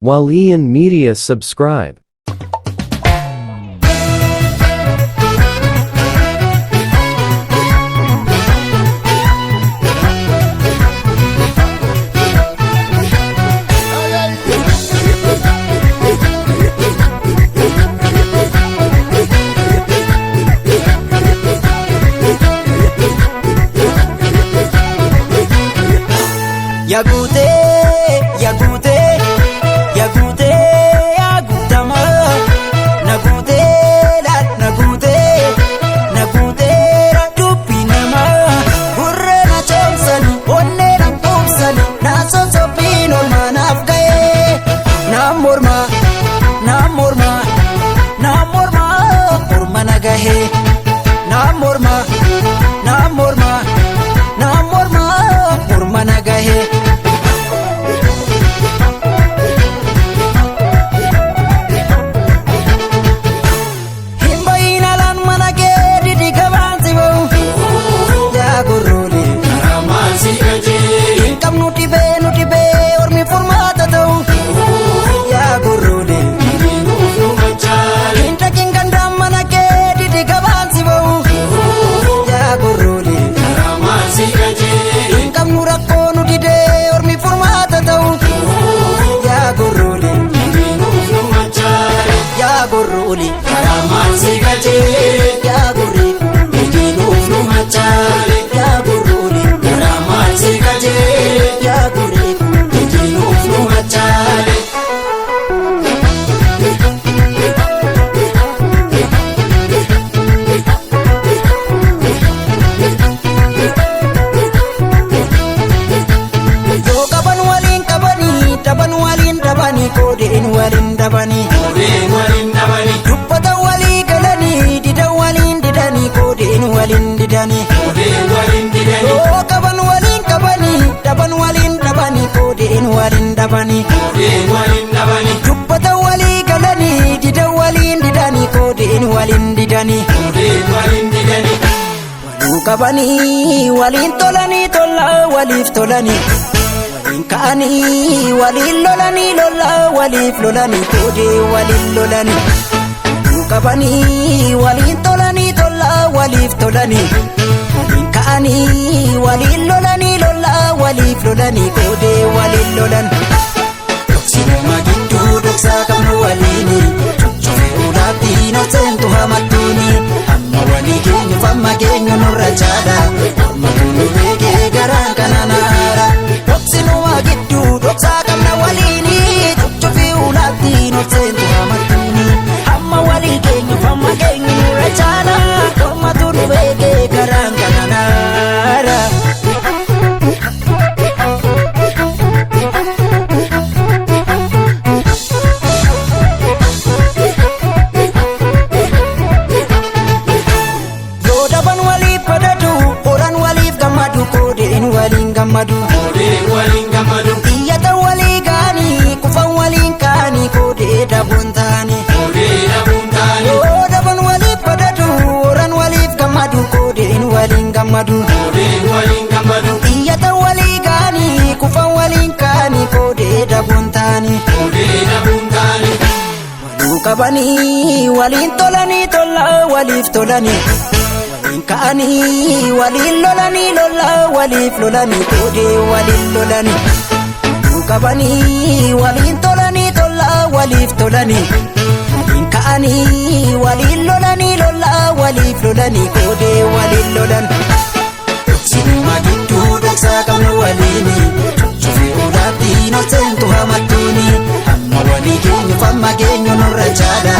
Walian Media subscribe. Yagute, yagute, yagute, yagutama. Nagute, la nagute, nagute, la tupinama. Urre na chomsani, onne na tumsani. Na sosopino manafgaye. Na morma, na morma, na morma, morma nagahe. Na morma, na morma, na morma, morma nagahe. Gorroli, karaman sigaje, ya gorri, ejinu ufnu machale, ya gorroli, karaman sigaje, ya gorri, ejinu ufnu machale. Yo kaban walin kabani, taban walin tabani, kodin walin tabani, kodin walin. Dubbata walii galanii dida waliin didanii koodeen waliin didanii. Yoo qaban waliin qabanii dhaban waliin dhabanii koodeen waliin dhabanii. Dubbata walii galanii dida waliin didanii koodeen waliin didanii. Waluu qabanii waliin tolanii tola waliif tolanii. Waliin ka'anii waliin lolanii lola waliif lolanii koodee waliin lolanii. Qabanii waliin tolanii tola waliif tolanii. Waliin ka'anii waliin lolanii lola waliif lolanii koodee waliin lolan. Dhoksinuma gidduu dhoksaa qabnu waliini. Cuccufee ulaatti nooseentu hamattuuni. Amma walii keenyuuf amma keenyu nurra caala. Amma kunu beekee garaan kana naara. Dhoksinuma gidduu dhoksaa qabna waliini. Cuccufee ulaatti nooseentu hamattuuni. Amma walii keenyuuf amma keenyu nurra caala. Ormatu nu beekee garaan kana naara. Yoo dhaban waliif badadu horan waliif gammadu koodeen waliin gammadu. Iyyatan walii gaanii kufan waliin kaanii koodee dhabuun taanii. Yoo dhaban waliif badadu horan waliif gammadu koodeen waliin gammadu. Iyyatan walii gaanii kufan waliin kaanii koodee dhabuun taanii. Waluu qabanii waliin tolanii tola waliif tolanii. Waliin ka'anii waliin lolanii lola waliif lolanii koodee waliin lolanii. Waluu qabanii waliin tolanii tola waliif tolanii. Waliin ka'anii waliin lolanii lola waliif lolanii koodee waliin lolan. Dhoksinuma gidduu dhoksaa qabnu waliini. Cuccufee ulaatti nooseentu hamattuuni. Amma walii keenyuuf amma keenyu nurra caala.